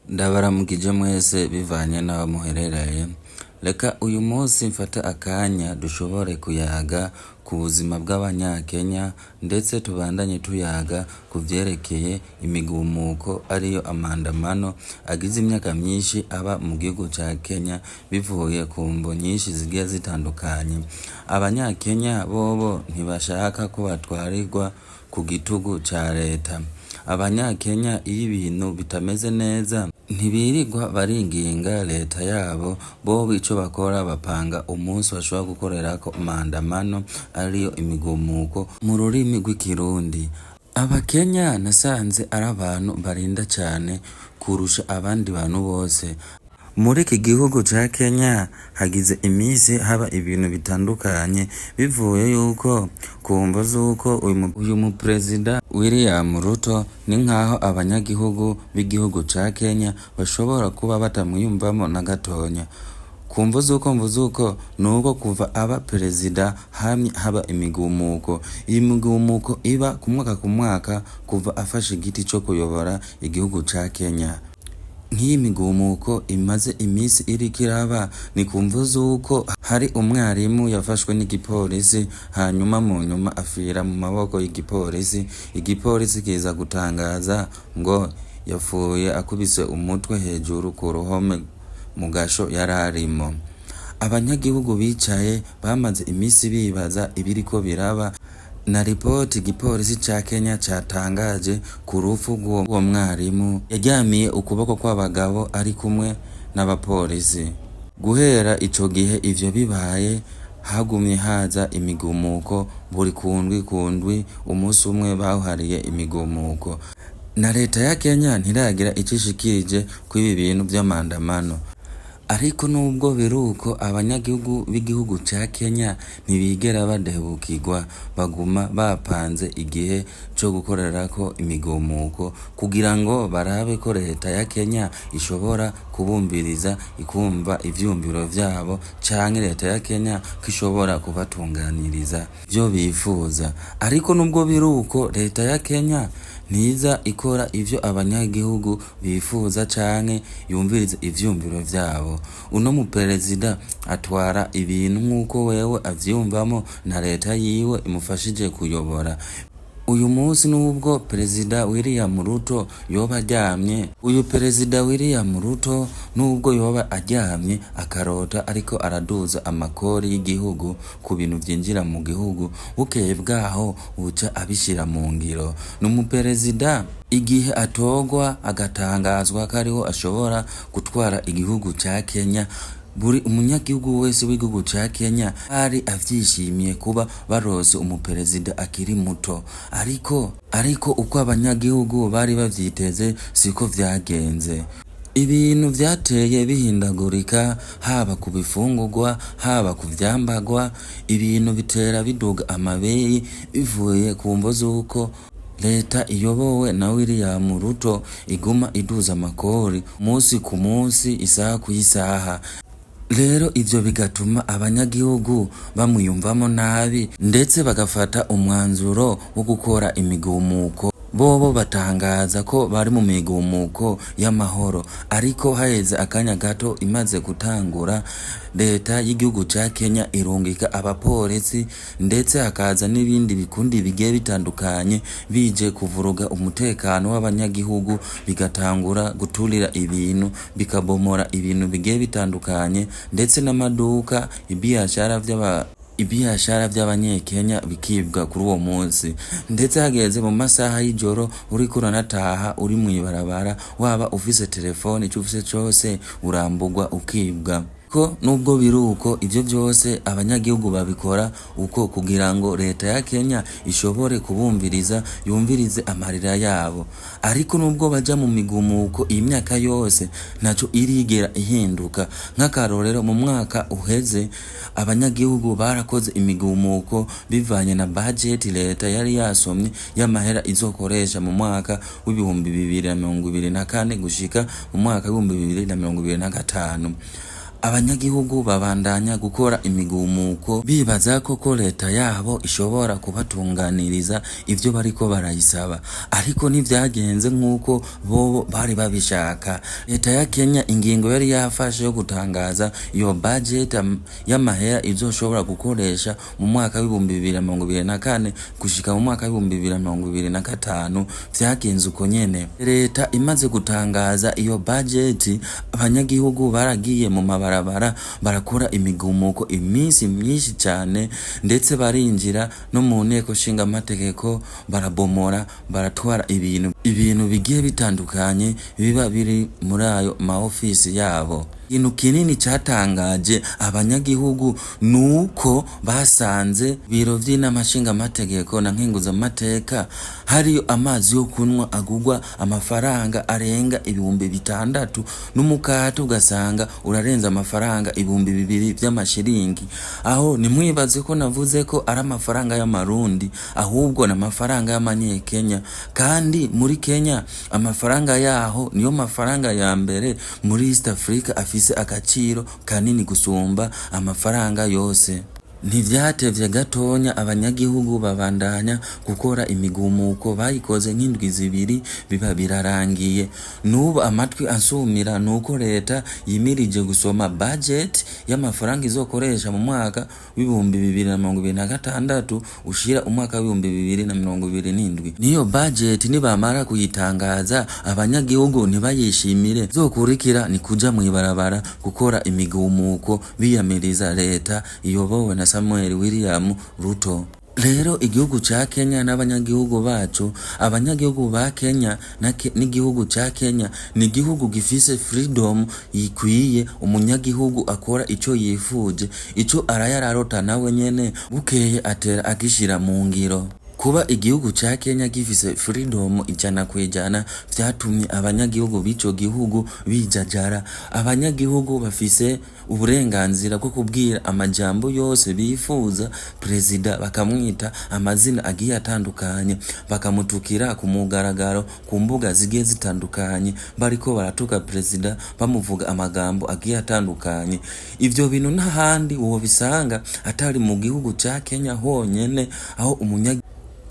Ndabaramukije mwese bivanye n'aho muherereye. Reka uyu munsi mfate akanya dushobore kuyaga ku buzima bw'Abanyakenya ndetse tubandanye tuyaga ku vyerekeye imigumuko ariyo amandamano agize imyaka myinshi aba mu gihugu ca Kenya bivuye ku mvo nyinshi zigiye zitandukanye. Abanyakenya bobo ntibashaka ko batwarirwa ku gitugu ca leta. Abanyakenya iyo ibintu bitameze neza ntibirirwa baringinga leta yabo, bobo ico bakora bapanga umunsi bashobora gukorerako amandamano ariyo imigumuko mu rurimi rw'ikirundi. Abakenya nasanze ari abantu barinda cane kurusha abandi bantu bose. Muri iki gihugu ca Kenya hagize imisi haba ibintu bitandukanye bivuye yuko kumvo z'uko uyu muperezida William Ruto ni nkaho abanyagihugu b'igihugu ca Kenya bashobora kuba batamwiyumvamo na gatonya. Kumvo z'uko nuko kuva aba perezida hamye haba imigumuko. Iyi migumuko iba ku mwaka kuva afashe igiti co kuyobora igihugu ca Kenya. Nk'iyi migumuko imaze imisi iriko iraba ni kumvo z'uko hari umwarimu yafashwe n'igipolisi hanyuma mu nyuma afira mu maboko y'igipolisi. Igipolisi kiza gutangaza ngo yapfuye akubise umutwe hejuru ku ruhome mu gasho yararimo. Abanyagihugu bicaye bamaze imisi bibaza ibiriko biraba na ripoti igipolisi ca Kenya catangaje ku rupfu rw'uwo mwarimu yaryamiye ukuboko kw'abagabo ari kumwe n'abapolisi. Guhera ico gihe ivyo bibaye hagumye haza imigumuko buri kundwi umunsi umwe bawuhariye imigumuko. Na leta ya Kenya ntiragira ico ishikirije kw'ibi bintu vy'amandamano. Ariko nubwo biruko abanyagihugu b'igihugu ca Kenya ntibigera badehukirwa, baguma bapanze igihe co gukorerako imigumuko kugira ngo barabe ko leta ya Kenya ishobora kubumviriza ikumva ivyumviro vyabo canke leta ya Kenya ko ishobora kubatunganiriza ivyo bifuza. Ariko nubwo biruko leta ya Kenya ntiza ikora ivyo abanyagihugu bifuza canke yumviriza ivyumviro vyabo. Uno muperezida atwara ibintu nk'uko wewe avyumvamo na leta yiwe imufashije kuyobora. Uyu munsi nubwo perezida William Ruto yoba aryamye, nubwo yoba aryamye akarota ariko araduza amakori y'igihugu ku bintu vyinjira mu gihugu, bukeye bwaho uca abishira mu ngiro. N'umuperezida igihe atogwa agatangazwa ko ariho ashobora gutwara igihugu ca Kenya, buri umunyagihugu wese w'igihugu ca Kenya ari avyishimiye kuba barose umuperezida akiri muto. Ariko uko abanyagihugu bari bavyiteze siko vyagenze. Ibintu vyateye bihindagurika haba ku bifungurwa, haba ku vyambagwa, ibintu bitera biduga amabeyi bivuye ku mvo z'uko leta iyobowe na William Ruto iguma iduza amakori musi ku musi, isaha ku isaha. Rero ivyo bigatuma abanyagihugu bamuyumvamo nabi ndetse bagafata umwanzuro wo gukora imigumuko. Bobo batangaza ko bari mu migumuko y'amahoro, ariko haheze akanya gato imaze gutangura, leta y'igihugu ca Kenya irungika abapolisi ndetse hakaza n'ibindi bikundi bigiye bitandukanye bije kuvuruga umutekano w'abanyagihugu, bigatangura guturira ibintu, bikabomora ibintu bigiye bitandukanye ndetse n'amaduka, ibiashara vy'abanyekenya bikibwa kuri uwo munsi. Ndetse hageze mu masaha y'ijoro uriko uranataha uri mw'ibarabara, waba ufise telefone ico ufise cose urambugwa ukibwa. Ko nubwo biruko ivyo vyose abanyagihugu babikora uko kugira ngo leta ya Kenya ishobore kubumviriza, yumvirize amarira yabo. Ariko nubwo baja mu migumuko imyaka yose naco irigera ihinduka. Nk'akarorero mu mwaka uheze abanyagihugu barakoze imigumuko bivanye na budget leta yari yasomye y'amahera izokoresha mu mwaka w'2024 gushika mu mwaka w'2025. abanyagihugu babandanya gukora imigumuko bibaza ko leta yabo ishobora kubatunganiriza ivyo bariko barayisaba, ariko ntivyagenze nk'uko bo bari babishaka. Leta ya Kenya ingingo yari yafashe yo gutangaza iyo budget y'amahera izoshobora gukoresha mu mwaka w'ibihumbi 2024 gushika mu mwaka w'ibihumbi 2025 vyagenze uko nyene. Leta imaze gutangaza iyo budget, abanyagihugu baragiye mu mabarabara barakora imigumuko iminsi myinshi cyane, ndetse barinjira no mu nteko nshinga amategeko barabomora, baratwara ibintu bigiye bitandukanye biba biri muri ayo maofisi yabo. Ikintu kinini cyatangaje abanyagihugu nuko basanze biro vy'inamashinga amategeko na nkenguza amateka hariyo amazi yo kunwa agugwa amafaranga arenga 6,000 n'umukate ugasanga urarenza amafaranga 2,000 by'amashiringi. Aho nimwibaze ko navuze ko ari amafaranga y'amarundi, ahubwo na mafaranga y'amanyekenya, kandi muri Kenya amafaranga yaho niyo mafaranga ya mbere muri East Africa afise agaciro kanini gusumba amafaranga yose. Ntivyatevye gatonya abanyagihugu babandanya gukora imigumuko, bayikoze nk'indwi 2 biba birarangiye. Nubu amatwi ansumira nuko leta yimirije gusoma budget y'amafaranga izokoresha mu mwaka w'ibihumbi 2026 ushira umwaka w'ibihumbi 2027. Niyo budget nibamara kuyitangaza abanyagihugu ntibayishimire, zokurikira ni kuja mwibarabara gukora imigumuko biyamiriza leta iyobowe na Samuel William Ruto. Rero igihugu ca Kenya n'abanyagihugu bacu, abanyagihugu ba Kenya n'igihugu ca Kenya ni igihugu gifise freedom yikwiye. Umunyagihugu akora ico yifuje, ico arayararota nawe nyene bukeye atera agishira mu ngiro. Kuba igihugu ca Kenya gifise freedom 100% vyatumye abanyagihugu b'ico gihugu bijajara. Abanyagihugu bafise uburenganzira bwo kubwira amajambo yose bifuza perezida, bakamwita amazina agiye atandukanye, bakamutukira ku mugaragaro ku mbuga zigiye zitandukanye, bariko baratuka perezida bamuvuga amagambo agiye atandukanye. Ivyo bintu n'ahandi uwo bisanga atari mu gihugu ca Kenya honyene, aho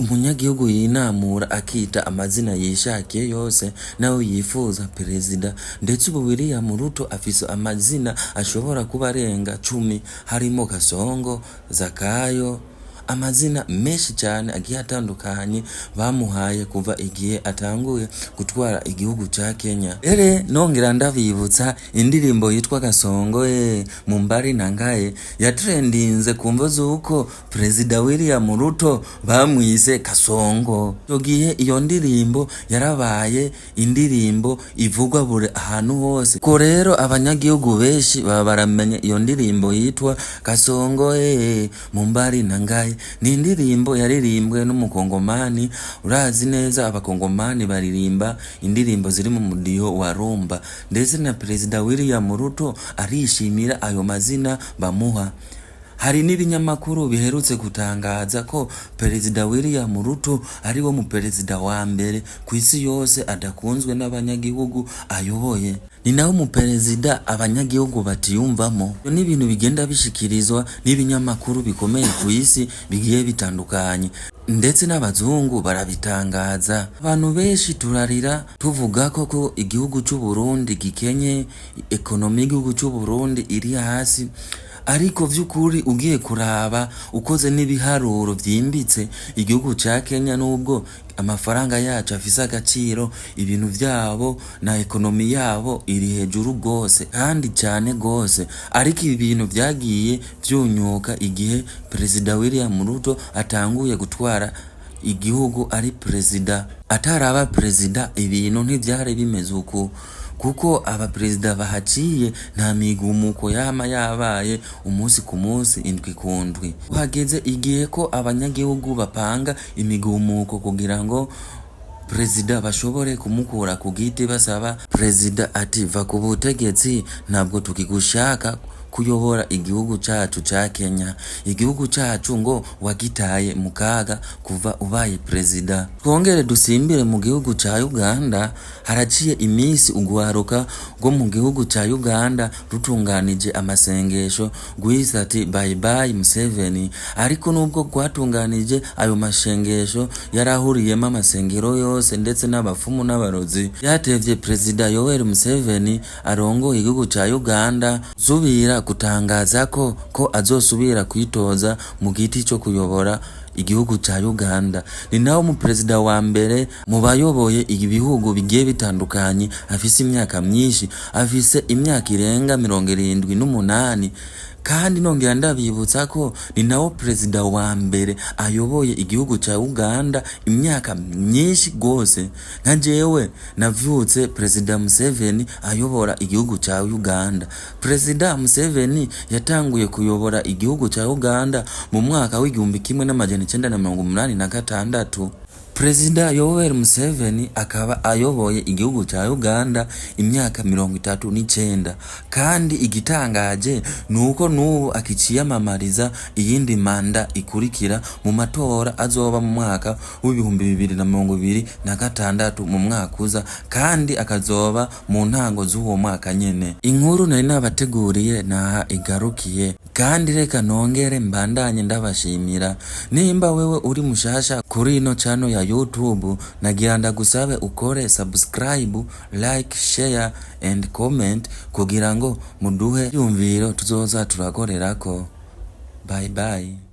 umunyagihugu yinamura akita amazina yishakiye yose nawe yifuza perezida. Ndetse ubu William Ruto afise amazina ashobora kuba arenga 10, harimo Kasongo, Zakayo, amazina menshi cyane agiye atandukanye bamuhaye kuva igihe atanguye gutwara igihugu ca Kenya. Nongera ndabibutsa indirimbo yitwa Kasongo Mumbari Nangaye yatrendinze kumva zuko Perezida William Ruto bamwise Kasongo. Cyo gihe iyo ndirimbo yarabaye indirimbo ivugwa bure ahantu hose. Ko rero abanyagihugu benshi baba baramenye iyo ndirimbo yitwa Kasongo Mumbari Nangaye. Ni indirimbo yaririmbwe n'umukongomani. Urazi neza abakongomani baririmba indirimbo ziri mu mudiho wa rumba, ndetse na Perezida William Ruto arishimira ayo mazina bamuha. Hari n'ibinyamakuru biherutse gutangaza ko Perezida William Ruto ari wo mu perezida wa mbere ku isi yose adakunzwe n'abanyagihugu ayoboye. Ni naho mu perezida abanyagihugu batiyumvamo. Ni ibintu bigenda bishikirizwa n'ibinyamakuru bikomeye ku isi bigiye bitandukanye, ndetse n'abazungu barabitangaza. Abantu benshi turarira tuvuga ko igihugu cy'u Burundi gikenye, ekonomi y'igihugu cy'u Burundi iri hasi. Ariko vy'ukuri ugiye kuraba ukoze n'ibiharuro vyimbitse, igihugu ca Kenya nubwo amafaranga yacu afise agaciro, ibintu vyabo na ekonomi yabo iri hejuru gose kandi cyane gose. Ariko ibi bintu vyagiye vyunyuka igihe Perezida William Ruto atanguye gutwara igihugu ari perezida. Ataraba perezida ibintu ntivyari bimeze uko, kuko abaperezida bahaciye nta migumuko yama yabaye umunsi ku munsi, indwi ku ndwi. Hageze igihe ko abanyagihugu bapanga imigumuko kugira ngo perezida bashobore kumukura ku giti, basaba perezida ati va ku butegetsi, ntabwo tukigushaka kuyobora igihugu cacu ca Kenya. Igihugu cacu ngo wagitaye mu kaga kuva ubaye perezida. Twongere dusimbire mu gihugu ca Uganda, haraciye imisi ugwaruka rwo mu gihugu ca Uganda rutunganije amasengesho rwise ati bye bye Museveni, ariko nubwo rwatunganije ayo masengesho yarahuriyemo amasengero yose ndetse n'abafumu n'abarozi, yatevye Perezida Yoweri Museveni arongoye igihugu ca Uganda subira gutangaza ko azosubira kwitoza mu giti cyo kuyobora igihugu ca Uganda. Ni naho mu perezida wa mbere mu bayoboye ibihugu bigiye bitandukanye, afise imyaka myinshi, afise imyaka irenga 78, kandi nongera ndabibutsa ko ni nawo perezida wa mbere ayoboye igihugu ca Uganda imyaka myinshi gose. Nka jewe navyutse Perezida Museveni ayobora igihugu ca Uganda. Perezida Museveni yatanguye kuyobora igihugu ca Uganda mu mwaka w'1986. Perezida Yoweri Museveni akaba ayoboye igihugu ca Uganda imyaka 39, kandi igitangaje nuko nubu akiciyamamariza iyindi manda ikurikira mu matora azoba mu mwaka w'2026 mu mwaka uza, kandi akazoba mu ntango z'uwo mwaka nyene. Inkuru nari nabateguriye naha igarukiye, kandi reka nongere mbandanye ndabashimira. Nimba wewe uri mushasha kuri ino channel ya YouTube, nagira ndagusabe ukore subscribe, like, share and comment kugira ngo muduhe yumviro tuzoza turakorerako. Bye bye.